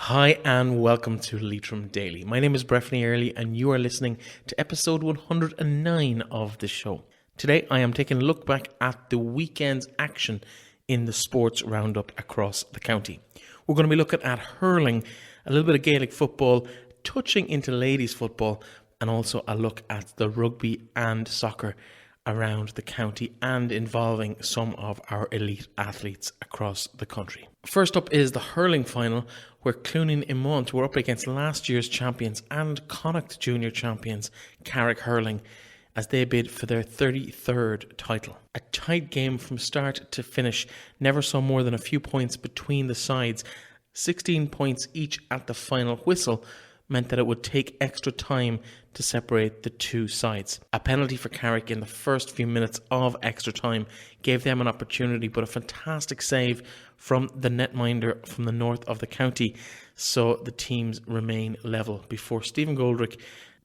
Hi and welcome to Leitrim Daily. My name is Breifne Earley and you are listening to episode 109 of the show. Today I am taking a look back at the weekend's action in the sports roundup across the county. We're going to be looking at hurling, a little bit of Gaelic football, touching into ladies football, and also a look at the rugby and soccer around the county and involving some of our elite athletes across the country. First up is the Hurling Final, where Cluainín Iomaint were up against last year's champions and Connacht junior champions Carrick Hurling as they bid for their 33rd title. A tight game from start to finish, never saw more than a few points between the sides. 16 points each at the final whistle meant that it would take extra time to separate the two sides. A penalty for Carrick in the first few minutes of extra time gave them an opportunity, but a fantastic save from the netminder from the north of the county, so the teams remain level before Stephen Goldrick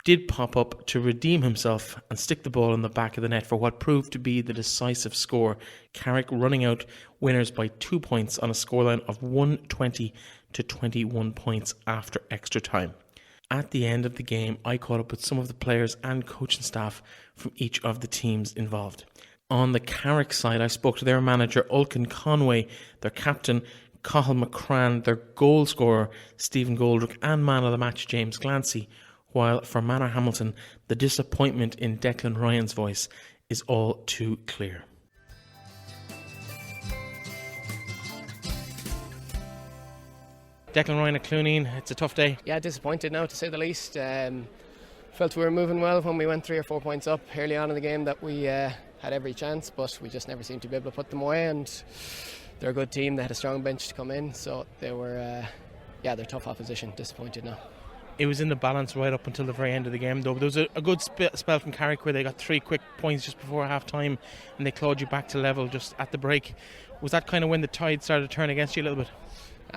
did pop up to redeem himself and stick the ball in the back of the net for what proved to be the decisive score. Carrick running out winners by 2 points on a scoreline of 120 to 21 points after extra time. At the end of the game, I caught up with some of the players and coaching staff from each of the teams involved. On the Carrick side, I spoke to their manager, Olcan Conway, their captain, Cathal McCrann, their goalscorer, Stephen Goldrick, and man of the match, James Glancy, while for Manorhamilton, the disappointment in Declan Ryan's voice is all too clear. Declan Ryan at Cluainín, it's a tough day. Yeah, disappointed now to say the least. Felt we were moving well when we went 3 or 4 points up early on in the game, that we had every chance, but we just never seemed to be able to put them away. And they're a good team, they had a strong bench to come in, so they were, they're tough opposition. Disappointed now. It was in the balance right up until the very end of the game, though. But there was a good spell from Carrick where they got 3 quick points just before half time and they clawed you back to level just at the break. Was that kind of when the tide started to turn against you a little bit?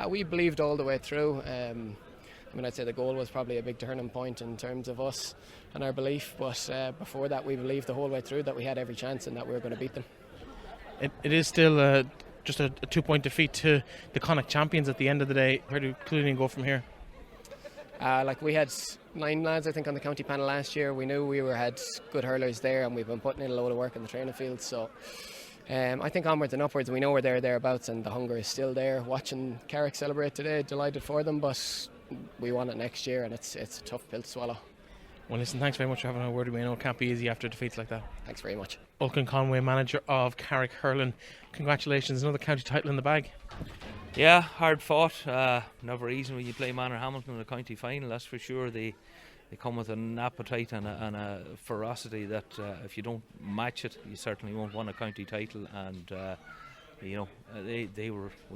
We believed all the way through. I'd say the goal was probably a big turning point in terms of us and our belief, but before that we believed the whole way through that we had every chance and that we were going to beat them. It is still just a 2-point defeat to the Connacht champions at the end of the day. Where do Cluainín go from here? We had 9 lads, I think, on the county panel last year. We knew we had good hurlers there, and we've been putting in a load of work in the training field. So I think onwards and upwards, we know we're thereabouts, and the hunger is still there. Watching Carrick celebrate today, delighted for them, but we want it next year, and it's a tough pill to swallow. Well, listen, thanks very much for having a word with me. I know it can't be easy after defeats like that. Thanks very much. Olcan Conway, manager of Carrick Hurling. Congratulations, another county title in the bag. Yeah, hard fought. Never easy when you play Manorhamilton in the county final, that's for sure. They come with an appetite and a ferocity that if you don't match it, you certainly won't win a county title. And we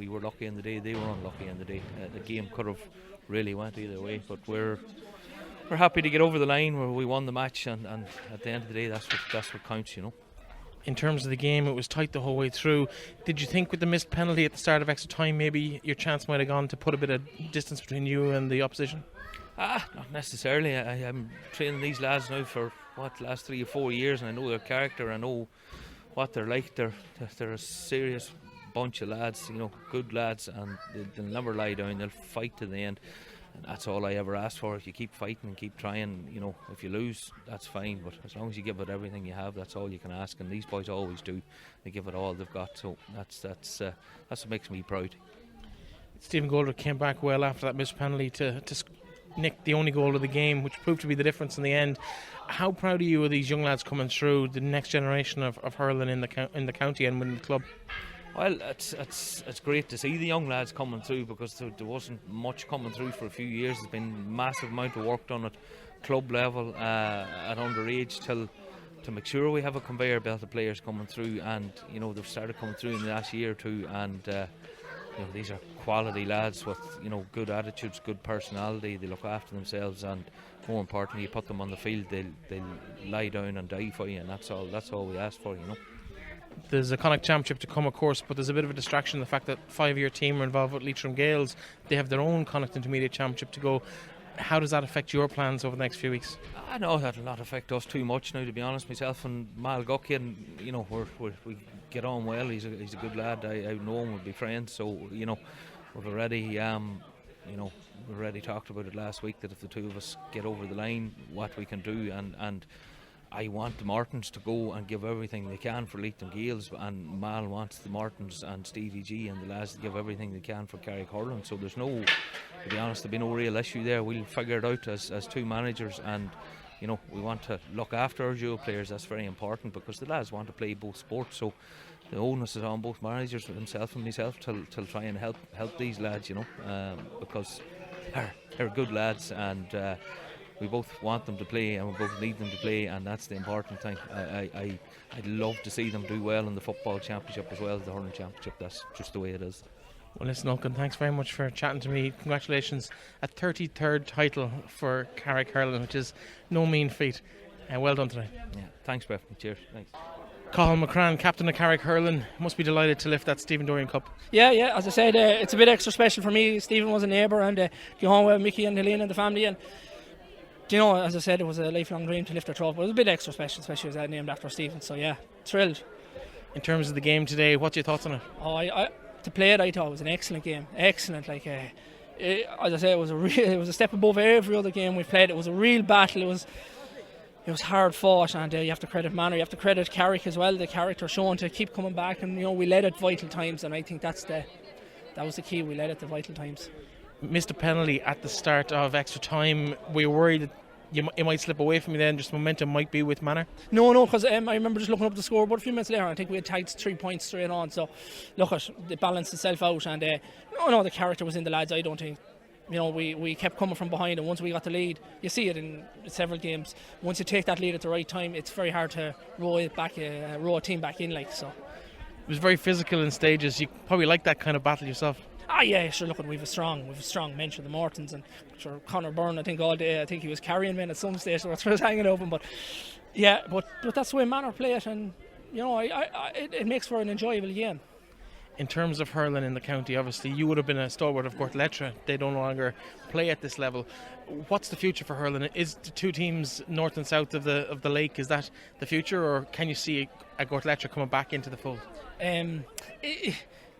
were lucky in the day, they were unlucky in the day. The game could have really went either way, but we're happy to get over the line where we won the match, and at the end of the day, that's what counts, In terms of the game, it was tight the whole way through. Did you think with the missed penalty at the start of extra time, maybe your chance might have gone to put a bit of distance between you and the opposition? Not necessarily. I'm training these lads now for the last 3 or 4 years, and I know their character, I know what they're like. They're a serious bunch of lads, good lads, and they'll never lie down. They'll fight to the end. And that's all I ever ask for. If you keep fighting and keep trying, if you lose, that's fine. But as long as you give it everything you have, that's all you can ask. And these boys always do. They give it all they've got. So that's what makes me proud. Stephen Goldrick came back well after that missed penalty to nick the only goal of the game, which proved to be the difference in the end. How proud are you of these young lads coming through, the next generation of hurling in the county and within the club? Well, it's great to see the young lads coming through, because there wasn't much coming through for a few years. There's been a massive amount of work done at club level, at underage, to make sure we have a conveyor belt of players coming through, and they've started coming through in the last year or two, and these are quality lads with good attitudes, good personality. They look after themselves, and more importantly, you put them on the field, they'll lie down and die for you, and that's all we ask for. There's a Connacht Championship to come, of course, but there's a bit of a distraction, the fact that 5-year team are involved with Leitrim Gales. They have their own Connacht Intermediate Championship to go. How does that affect your plans over the next few weeks? I know that'll not affect us too much now, to be honest. Myself and Mal Guckian, we get on well. He's a good lad. I know him, we'll be friends. So we've already we already talked about it last week, that if the two of us get over the line, what we can do, and I want the Martins to go and give everything they can for Leitrim Gaels, and Mal wants the Martins and Stevie G and the lads to give everything they can for Carrick Hurling. So there's to be honest, there'll be no real issue there. We'll figure it out as two managers, and we want to look after our dual players. That's very important, because the lads want to play both sports. So the onus is on both managers, himself and myself, to try and help these lads, because they're good lads, and we both want them to play, and we both need them to play, and that's the important thing. I'd love to see them do well in the football championship as well as the hurling championship. That's just the way it is. Well, listen, Olcan, thanks very much for chatting to me. Congratulations, a 33rd title for Carrick Hurling, which is no mean feat. Well done today. Yeah, thanks, Breifne. Cheers. Thanks. Cathal McCrann, captain of Carrick Hurling, must be delighted to lift that Stephen Dorian Cup. Yeah, as I said, it's a bit extra special for me. Stephen was a neighbour, and go home with Mickey and Helene and the family, and as I said, it was a lifelong dream to lift a trophy. It was a bit extra special, especially as I named after Stephen. So yeah, thrilled. In terms of the game today, what's your thoughts on it? To play it, I thought it was an excellent game. Excellent, as I said, it was a step above every other game we've played. It was a real battle. It was hard fought, and you have to credit Manor, you have to credit Carrick as well. The character shown to keep coming back, and we led at vital times, and I think that was the key. We led at the vital times. Missed a penalty at the start of extra time. Were you worried that it might slip away from you then, just momentum might be with Manor? No, because I remember just looking up the scoreboard a few minutes later, and I think we had tied 3 points straight on. So look, it balanced itself out, and the character was in the lads. I don't think. We kept coming from behind, and once we got the lead, you see it in several games. Once you take that lead at the right time, it's very hard to row a team back in. So it was very physical in stages. You probably like that kind of battle yourself. Yeah, sure. Look, we've a strong bench of the Martins, and sure Conor Byrne. I think all day. I think he was carrying men at some stage, so it was hanging open. But yeah, but that's the way Manor play it, and it makes for an enjoyable game. In terms of hurling in the county, obviously you would have been a stalwart of Leitrim. They no longer play at this level. What's the future for hurling? Is the two teams north and south of the lake, is that the future, or can you see a Leitrim coming back into the fold?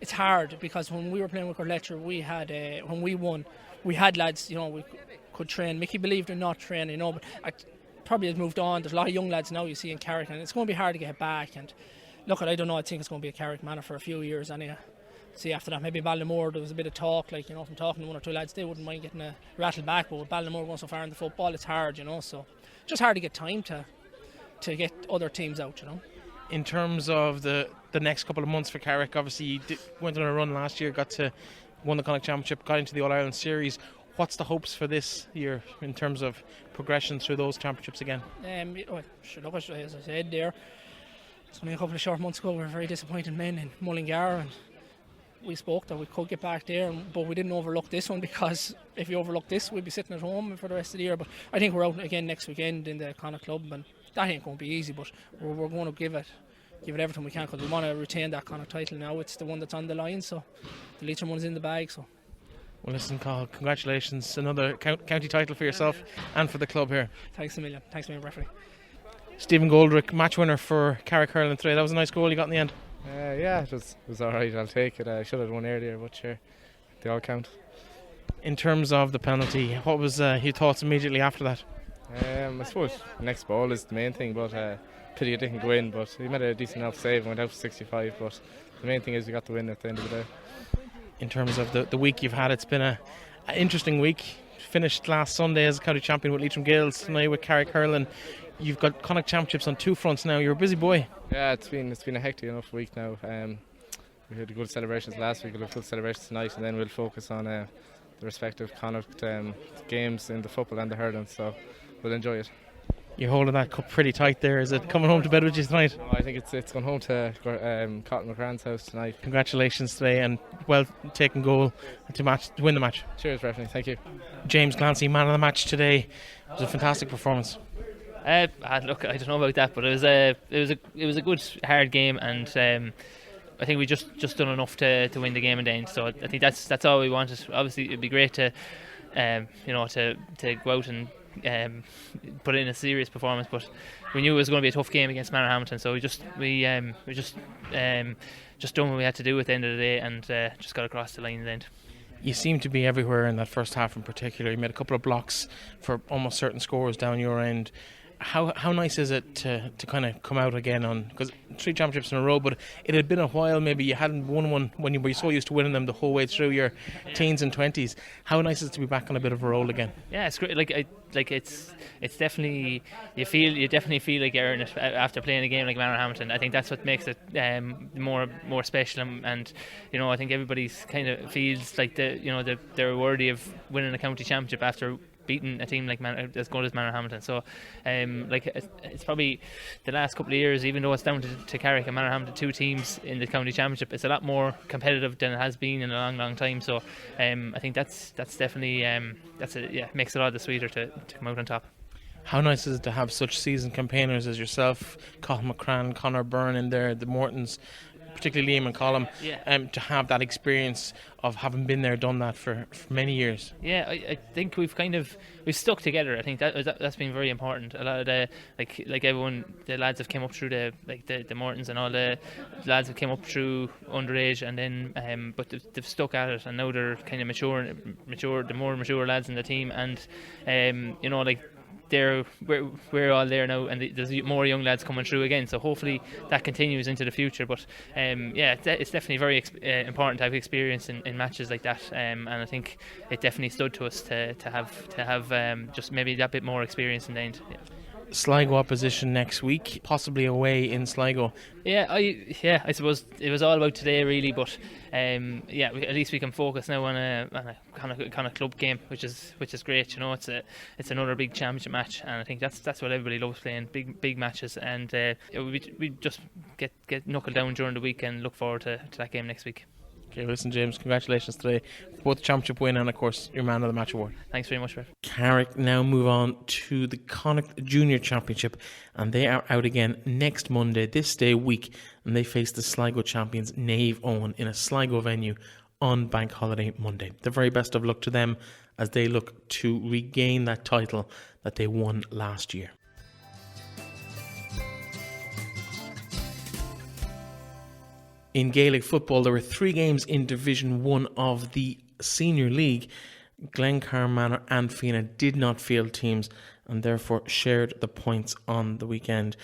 It's hard, because when we were playing with Leitrim, we had when we won, we had lads we could train. Mickey believed in not training, but I probably has moved on. There's a lot of young lads now you see in Carrick, and it's going to be hard to get back. And look, I don't know. I think it's going to be a Carrick Manor for a few years anyway. See, after that, maybe Ballinamore, there was a bit of talk, from talking to one or two lads, they wouldn't mind getting a rattle back. But with Ballinamore going so far in the football, it's hard, so just hard to get time to get other teams out, In terms of the next couple of months for Carrick, obviously you went on a run last year, won the Connacht Championship, got into the All-Ireland Series. What's the hopes for this year in terms of progression through those championships again? Look, as I said there, it's only a couple of short months ago we were very disappointed men in Mullingar, and we spoke that we could get back there, but we didn't overlook this one, because if you overlook this, we'd be sitting at home for the rest of the year. But I think we're out again next weekend in the Connacht Club, and that ain't going to be easy, but we're going to give it everything we can, because we want to retain that Connacht title now. It's the one that's on the line, so the Leitrim one's in the bag. So well, listen, Carl, congratulations, another county title for yourself and for the club here. Thanks a million, Breifne. Stephen Goldrick, match winner for Carrick Hurling today. That was a nice goal you got in the end. Yeah, it was alright, I'll take it. I should have won earlier, but sure, they all count. In terms of the penalty, what was your thoughts immediately after that? I suppose next ball is the main thing, but pity it didn't go in, but he made a decent enough save and went out for 65, but the main thing is we got the win at the end of the day. In terms of the week you've had, it's been an interesting week. Finished last Sunday as a county champion with Leitrim Gaels, tonight with Carrick Hurling. You've got Connacht Championships on two fronts now. You're a busy boy. Yeah, it's been a hectic enough week now. We had good celebrations last week, we'll have good celebrations tonight, and then we'll focus on the respective Connacht games in the football and the hurling, so we'll enjoy it. You're holding that cup pretty tight there. Is it coming home to bed with you tonight? No, I think it's going home to Cathal McCrann's house tonight. Congratulations today, and well taken goal to win the match. Cheers, Breifne. Thank you. James Glancy, man of the match today. It was a fantastic performance. Look, I don't know about that, but it was a good hard game, and I think we just done enough to win the game in the end. So I think that's all we wanted. Obviously, it'd be great to go out and put in a serious performance, but we knew it was going to be a tough game against Manorhamilton, so we just done what we had to do at the end of the day, and just got across the line in the end. You seem to be everywhere in that first half in particular. You made a couple of blocks for almost certain scores down your end. How nice is it to kind of come out again on, because 3 championships in a row, but it had been a while, maybe you hadn't won one when you were so used to winning them the whole way through your teens and 20s. How nice is it to be back on a bit of a roll again? Yeah, it's great. It's definitely, you definitely feel like you're in it after playing a game like Manorhamilton. I think that's what makes it more special, and I think everybody's kind of feels like they're worthy of winning a county championship after beating a team like as good as Manorhamilton. So it's probably the last couple of years, even though it's down to Carrick and Manorhamilton, 2 teams in the county championship, it's a lot more competitive than it has been in a long time. So I think that's definitely makes it all the sweeter to come out on top. How nice is it to have such seasoned campaigners as yourself, Cathal McCrann, Conor Byrne in there, the Mortons, particularly Liam and Colm, to have that experience of having been there, done that for many years? Yeah, I think we've stuck together. I think that's been very important. A lot of the like everyone, the lads have came up through the Mortons, and all the lads have came up through underage, and then but they've stuck at it, and now they're kind of mature, the more mature lads in the team, and we're all there now, and there's more young lads coming through again, so hopefully that continues into the future. But it's definitely very important to have experience in matches like that, and I think it definitely stood to us to have just maybe that bit more experience in the end. Sligo opposition next week, possibly away in Sligo. I suppose it was all about today really, but at least we can focus now on a kind of club game, which is great. It's another big championship match, and I think that's what everybody loves, playing big matches, and we just get knuckled down during the week and look forward to that game next week. Okay, listen, James, congratulations today for both the championship win and, of course, your Man of the Match award. Thanks very much, Rev. Carrick now move on to the Connacht Junior Championship, and they are out again next Monday, this day week, and they face the Sligo champions Naomh Eoin in a Sligo venue on Bank Holiday Monday. The very best of luck to them as they look to regain that title that they won last year. In Gaelic football, there were 3 games in Division 1 of the Senior League. Glencar, Manor and Fianna did not field teams and therefore shared the points on the weekend.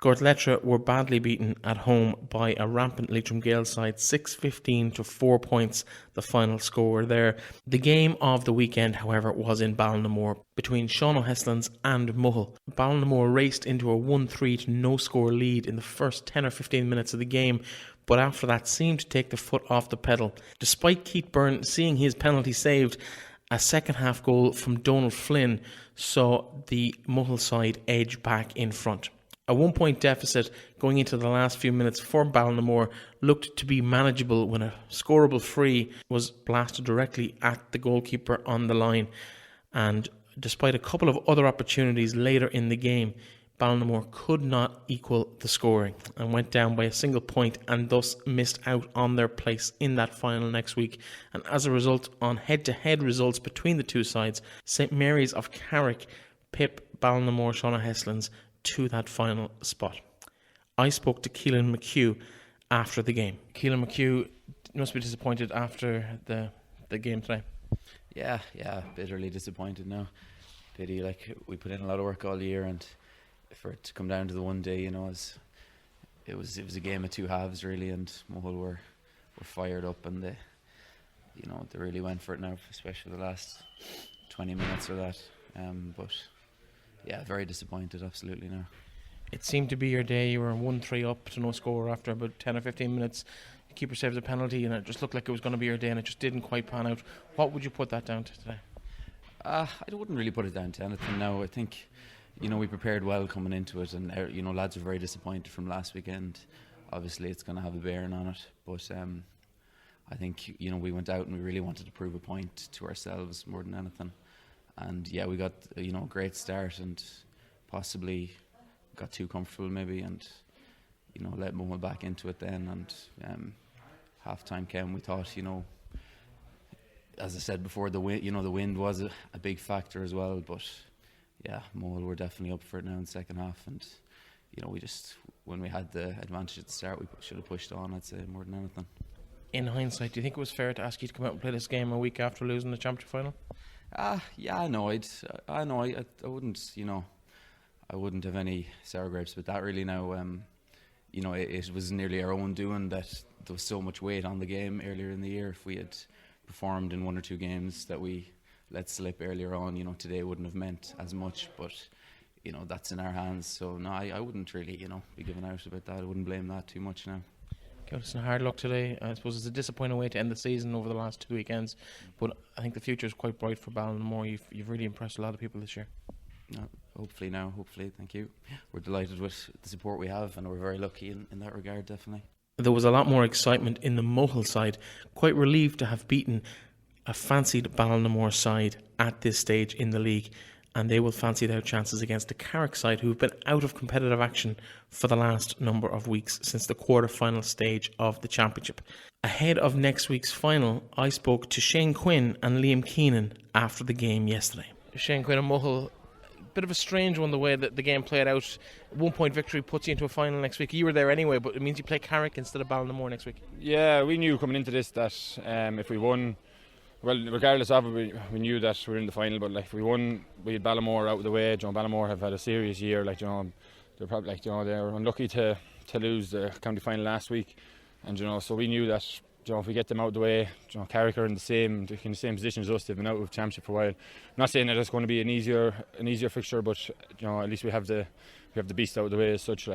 Leitrim were badly beaten at home by a rampant Leitrim Gael side, 6-15 to 4 points, the final score there. The game of the weekend, however, was in Ballinamore between Sean O'Heslins and Mohill. Ballinamore raced into a 1-3 to no-score lead in the first 10 or 15 minutes of the game, but after that seemed to take the foot off the pedal. Despite Keith Byrne seeing his penalty saved, a second half goal from Donald Flynn saw the Mohill side edge back in front. A 1-point deficit going into the last few minutes for Ballinamore looked to be manageable when a scorable free was blasted directly at the goalkeeper on the line. And despite a couple of other opportunities later in the game, Ballinamore could not equal the scoring and went down by a single point and thus missed out on their place in that final next week. And as a result, on head-to-head results between the two sides, St Mary's of Carrick pip Ballinamore Sean O'Heslins to that final spot. I spoke to Keelan McHugh after the game. Keelan McHugh must be disappointed after the game today. Yeah, bitterly disappointed now. Pity, we put in a lot of work all year, and for it to come down to the one day, it was a game of two halves really, and Mohill were fired up, and they really went for it now, especially the last 20 minutes or that. But yeah, very disappointed, absolutely now. It seemed to be your day. You were 1-3 up to no score after about 10 or 15 minutes. The keeper saved a penalty, and it just looked like it was going to be your day, and it just didn't quite pan out. What would you put that down to today? I wouldn't really put it down to anything now. I think we prepared well coming into it, and lads were very disappointed from last weekend. Obviously it's going to have a bearing on it, but I think we went out and we really wanted to prove a point to ourselves more than anything. And yeah, we got a great start and possibly got too comfortable maybe, and let Mohill back into it then. And half time came, we thought as I said before, the wind was a big factor as well, but yeah, Mohill were definitely up for it now in the second half, and we just, when we had the advantage at the start, we should have pushed on, I'd say, more than anything. In hindsight, do you think it was fair to ask you to come out and play this game a week after losing the championship final? Yeah, I wouldn't, I wouldn't have any sour grapes with that really now. It was nearly our own doing that there was so much weight on the game earlier in the year. If we had performed in 1 or 2 games that we let slip earlier on, today wouldn't have meant as much, but that's in our hands. So no, I wouldn't really, be giving out about that. I wouldn't blame that too much now. Okay, it's a hard luck today. I suppose it's a disappointing way to end the season over the last 2 weekends, but I think the future is quite bright for Ballinamore. You've really impressed a lot of people this year. Hopefully, thank you. We're delighted with the support we have, and we're very lucky in that regard, definitely. There was a lot more excitement in the Mohill side. Quite relieved to have beaten a fancied Ballinamore side at this stage in the league, and they will fancy their chances against the Carrick side, who have been out of competitive action for the last number of weeks since the quarter-final stage of the championship. Ahead of next week's final, I spoke to Shane Quinn and Liam Keenan after the game yesterday. Shane Quinn and Mohill, bit of a strange one the way that the game played out. 1 point victory puts you into a final next week. You were there anyway, but it means you play Carrick instead of Ballinamore next week. Yeah, we knew coming into this that if we won, well, regardless of it, we knew that we were in the final. But if we won, we had Ballinamore out of the way. Ballinamore have had a serious year. They're probably they're unlucky to lose the county final last week, and so we knew that if we get them out of the way, Carrick are in the same position as us. They've been out of championship for a while. I'm not saying that it's going to be an easier fixture, but at least we have the beast out of the way as such.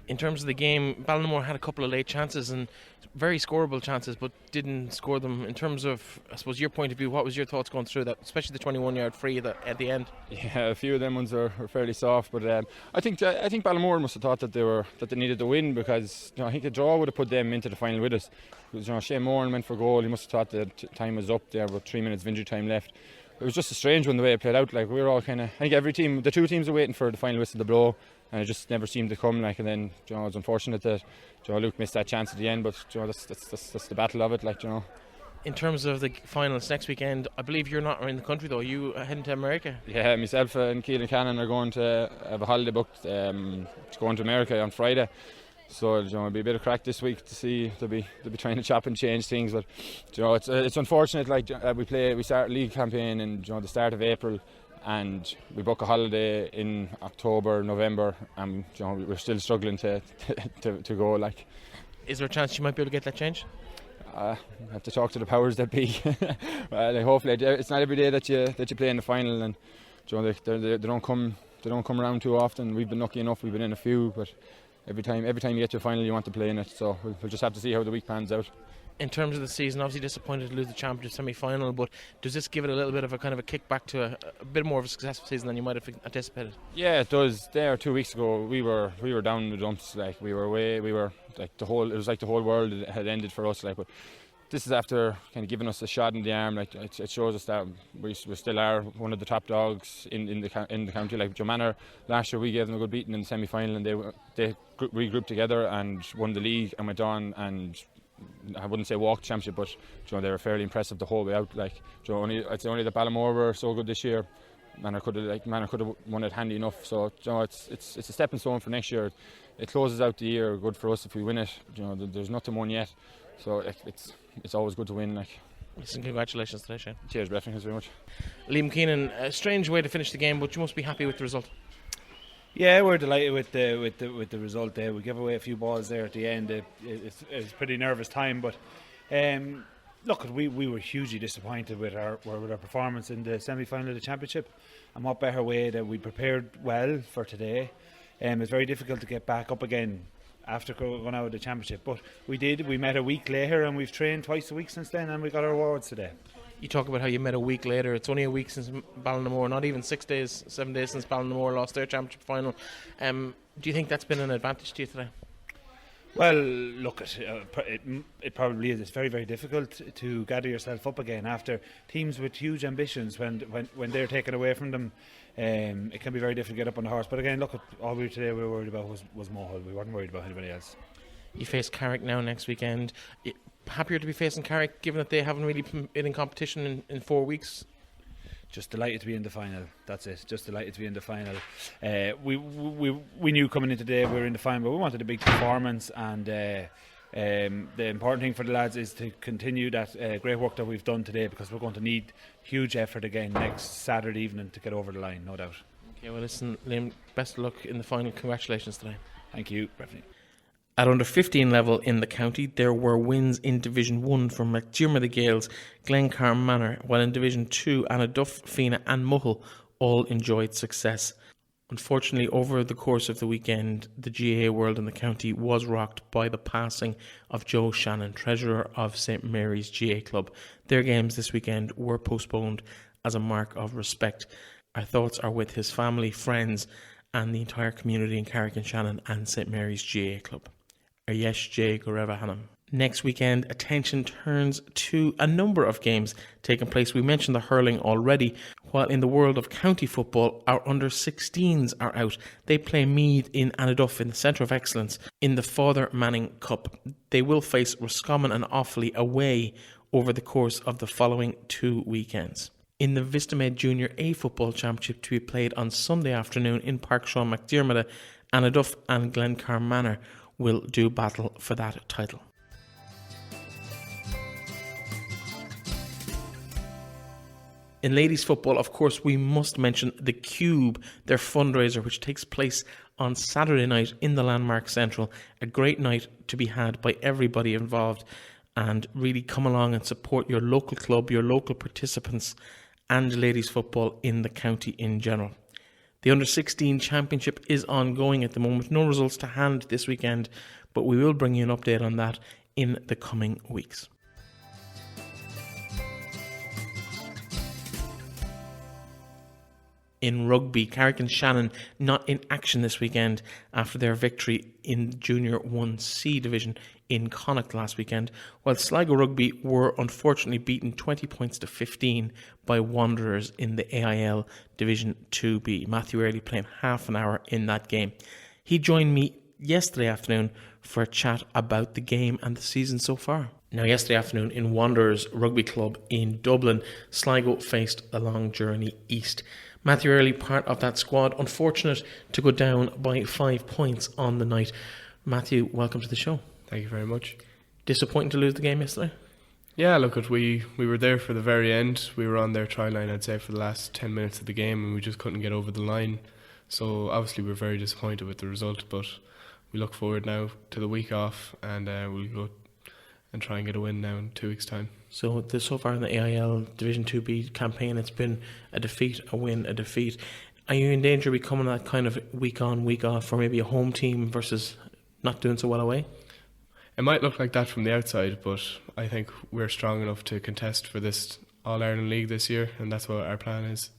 In terms of the game, Ballinamore had a couple of late chances and very scoreable chances, but didn't score them. In terms of, I suppose, your point of view, what was your thoughts going through that, especially the 21-yard free at the end? Yeah, a few of them ones are fairly soft, but I think Ballinamore must have thought that they needed to win, because I think a draw would have put them into the final with us. Because Shane Moran went for goal. He must have thought that time was up. There about 3 minutes of injury time left. It was just a strange one the way it played out. We were all kind of, I think the 2 teams were waiting for the final whistle to blow, and it just never seemed to come. And then it was unfortunate that Luke missed that chance at the end, but that's the battle of it. In terms of the finals next weekend, I believe you're not in the country though. Are you heading to America? Yeah, myself and Keelan Cannon are going to have a holiday booked to going to America on Friday. So it'll be a bit of crack this week to see. They'll be trying to chop and change things, but it's unfortunate. We start a league campaign in the start of April, and we book a holiday in October, November, and we're still struggling to go. Is there a chance you might be able to get that changed? I have to talk to the powers that be. Hopefully, it's not every day that you play in the final, and they don't come around too often. We've been lucky enough; we've been in a few, but every time you get to a final, you want to play in it. So we'll just have to see how the week pans out. In terms of the season, obviously disappointed to lose the championship semi-final, but does this give it a little bit of a kind of a kickback to a bit more of a successful season than you might have anticipated? Yeah, it does. 2 weeks ago, we were down in the dumps. We were away. We were it was like the whole world had ended for us. But this is after kind of giving us a shot in the arm. It shows us that we still are one of the top dogs in the county. Joe Manor last year, we gave them a good beating in the semi-final, and they regrouped together and won the league and went on and, I wouldn't say walked championship, but they were fairly impressive the whole way out. I'd say only that Ballinamore were so good this year. Manor could have won it handy enough. So it's a stepping stone for next year. It closes out the year good for us if we win it. There's nothing won yet, so it's always good to win. Listen, congratulations today, Shane. Cheers, Breifne. Thanks very much. Liam Keenan, a strange way to finish the game, but you must be happy with the result. Yeah, we're delighted with the result there. We gave away a few balls there at the end. It's a pretty nervous time, but look, we were hugely disappointed with our performance in the semi-final of the championship, and what better way that we prepared well for today. It's very difficult to get back up again after going out of the championship, but we did. We met a week later, and we've trained twice a week since then, and we got our awards today. You talk about how you met a week later. It's only a week since Ballinamore, not even 7 days since Ballinamore lost their championship final. Do you think that's been an advantage to you today? Well, look, it probably is. It's very, very difficult to gather yourself up again after teams with huge ambitions. When they're taken away from them, it can be very difficult to get up on the horse. But again, look, all we were worried about was Mohill. We weren't worried about anybody else. You face Carrick now next weekend. Happier to be facing Carrick, given that they haven't really been in competition in 4 weeks? Just delighted to be in the final. That's it. Just delighted to be in the final. We knew coming in today we were in the final, but we wanted a big performance, and The important thing for the lads is to continue that great work that we've done today, because we're going to need huge effort again next Saturday evening to get over the line, no doubt. Okay, well listen, Liam, best of luck in the final. Congratulations today. Thank you, Breifne. At under 15 level in the county, there were wins in Division 1 from MacDiarmada Gaels, Glencar Manor, while in Division 2, Anaduff, Fina and Mohill all enjoyed success. Unfortunately, over the course of the weekend, the GAA world in the county was rocked by the passing of Joe Shannon, treasurer of St Mary's GAA Club. Their games this weekend were postponed as a mark of respect. Our thoughts are with his family, friends and the entire community in Carrick and Shannon and St Mary's GAA Club. Yesh J. Goreva Hanam. Next weekend, attention turns to a number of games taking place. We mentioned the hurling already, while in the world of county football, our under-16s are out. They play Meath in Anaduff in the Centre of Excellence in the Father Manning Cup. They will face Roscommon and Offaly away over the course of the following 2 weekends. In the Vistamed Junior A Football Championship to be played on Sunday afternoon in Pairc Sean MacDiarmada, Anaduff and Glencar Manor will do battle for that title. In ladies football, of course, we must mention the Cube, their fundraiser, which takes place on Saturday night in the Landmark Central. A great night to be had by everybody involved, and really come along and support your local club, your local participants and ladies football in the county in general. The Under-16 Championship is ongoing at the moment. No results to hand this weekend, but we will bring you an update on that in the coming weeks. In rugby, Carrick and Shannon not in action this weekend after their victory in Junior 1C division in Connacht last weekend, while Sligo Rugby were unfortunately beaten 20 points to 15 by Wanderers in the AIL Division 2B. Matthew Earley playing half an hour in that game. He joined me yesterday afternoon for a chat about the game and the season so far. Now, yesterday afternoon in Wanderers Rugby Club in Dublin, Sligo faced a long journey east. Matthew Earley, part of that squad, unfortunate to go down by 5 points on the night. Matthew, welcome to the show. Thank you very much. Disappointing to lose the game yesterday? Yeah, look, we were there for the very end. We were on their try line, I'd say, for the last 10 minutes of the game, and we just couldn't get over the line. So obviously we're very disappointed with the result, but we look forward now to the week off, and we'll go and try and get a win now in 2 weeks' time. So far in the AIL Division 2B campaign, it's been a defeat, a win, a defeat. Are you in danger of becoming that kind of week on, week off for maybe a home team versus not doing so well away? It might look like that from the outside, but I think we're strong enough to contest for this All-Ireland League this year, and that's what our plan is.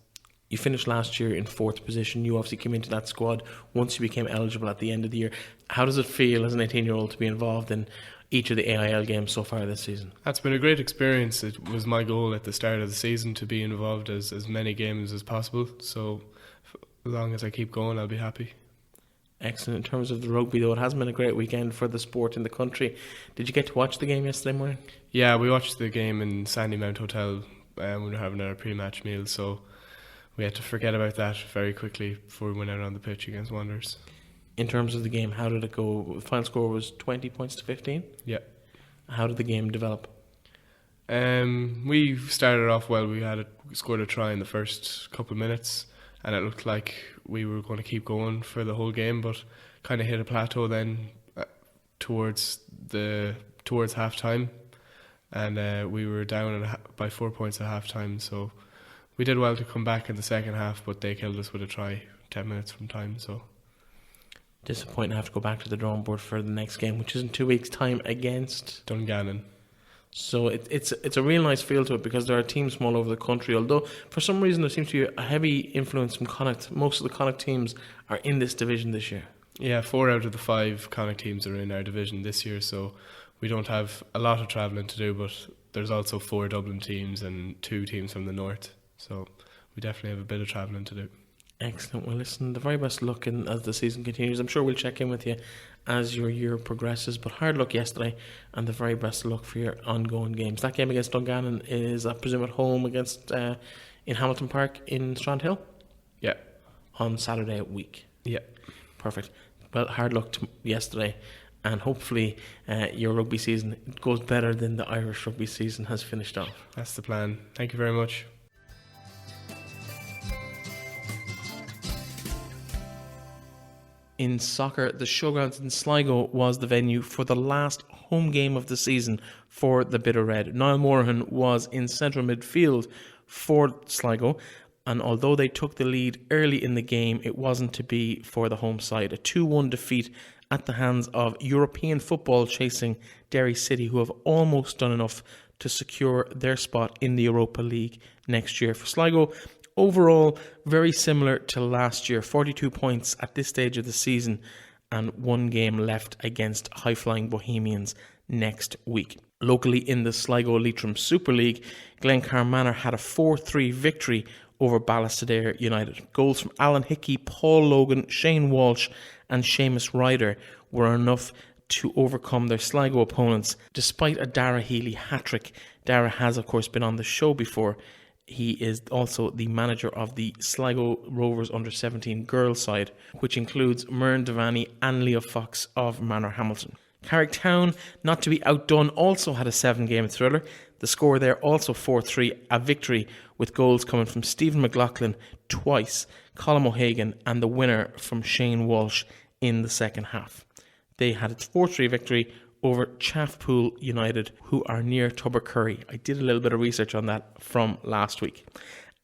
You finished last year in 4th position. You obviously came into that squad once you became eligible at the end of the year. How does it feel as an 18-year-old to be involved in each of the AIL games so far this season? That's been a great experience. It was my goal at the start of the season to be involved as many games as possible. So as long as I keep going, I'll be happy. Excellent. In terms of the rugby, though, it hasn't been a great weekend for the sport in the country. Did you get to watch the game yesterday morning? Yeah, we watched the game in Sandymount Hotel when we were having our pre-match meal, so we had to forget about that very quickly before we went out on the pitch against Wanderers. In terms of the game, how did it go? The final score was 20 points to 15? Yeah. How did the game develop? We started off well. We scored a try in the first couple of minutes, and it looked like we were going to keep going for the whole game, but kind of hit a plateau then towards half time, and we were down by 4 points at half time. So we did well to come back in the second half, but they killed us with a try 10 minutes from time. So disappointing to have to go back to the drawing board for the next game, which is in 2 weeks' time against Dungannon. So it's a real nice feel to it, because there are teams from all over the country, although for some reason there seems to be a heavy influence from Connacht. Most of the Connacht teams are in this division this year. Yeah, 4 out of the 5 Connacht teams are in our division this year, so we don't have a lot of travelling to do, but there's also 4 Dublin teams and 2 teams from the north, so we definitely have a bit of travelling to do. Excellent. Well, listen, the very best luck as the season continues. I'm sure we'll check in with you as your year progresses, but hard luck yesterday, and the very best luck for your ongoing games. That game against Dungannon is, I presume, at home against in Hamilton Park in Strandhill? Yeah. On Saturday week? Yeah. Perfect. Well, hard luck yesterday, and hopefully your rugby season goes better than the Irish rugby season has finished off. That's the plan. Thank you very much. In soccer, the Showgrounds in Sligo was the venue for the last home game of the season for the Bitter Red. Niall Morahan was in central midfield for Sligo, and although they took the lead early in the game, it wasn't to be for the home side. A 2-1 defeat at the hands of European football chasing Derry City, who have almost done enough to secure their spot in the Europa League next year. For Sligo, overall, very similar to last year. 42 points at this stage of the season and one game left against high-flying Bohemians next week. Locally in the Sligo Leitrim Super League, Glencar Manor had a 4-3 victory over Ballastadair United. Goals from Alan Hickey, Paul Logan, Shane Walsh and Seamus Ryder were enough to overcome their Sligo opponents despite a Dara Healy hat-trick. Dara has of course been on the show before. He is also the manager of the Sligo Rovers under-17 girls side, which includes Myrne Devaney and Leah Fox of Manorhamilton. Carrick Town, not to be outdone, also had a 7-game thriller. The score there also 4-3, a victory with goals coming from Stephen McLaughlin twice, Colm O'Hagan and the winner from Shane Walsh in the second half. They had a 4-3 victory over Chaffpool United, who are near Tubbercurry. I did a little bit of research on that from last week.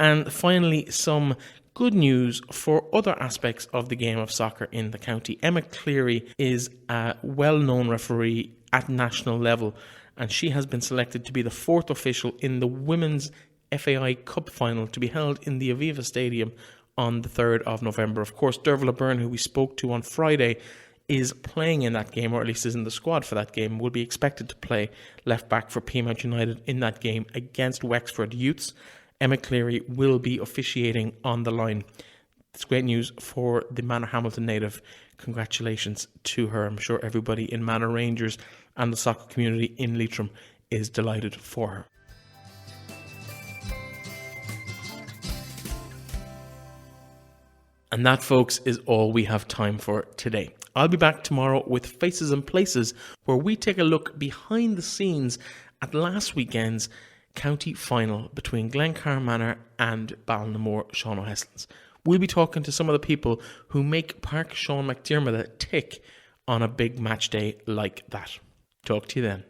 And finally, some good news for other aspects of the game of soccer in the county. Emma Cleary is a well-known referee at national level, and she has been selected to be the 4th official in the Women's FAI Cup final to be held in the Aviva Stadium on the 3rd of November. Of course, Dervla Byrne, who we spoke to on Friday, is playing in that game, or at least is in the squad for that game, will be expected to play left back for Peamount United in that game against Wexford Youths. Emma Cleary will be officiating on the line. It's great news for the Manorhamilton native. Congratulations to her. I'm sure everybody in Manor Rangers and the soccer community in Leitrim is delighted for her. And that, folks, is all we have time for today. I'll be back tomorrow with Faces and Places, where we take a look behind the scenes at last weekend's county final between Glencar Manor and Ballinamore Sean O'Heslins. We'll be talking to some of the people who make Pairc Sean MacDiarmada tick on a big match day like that. Talk to you then.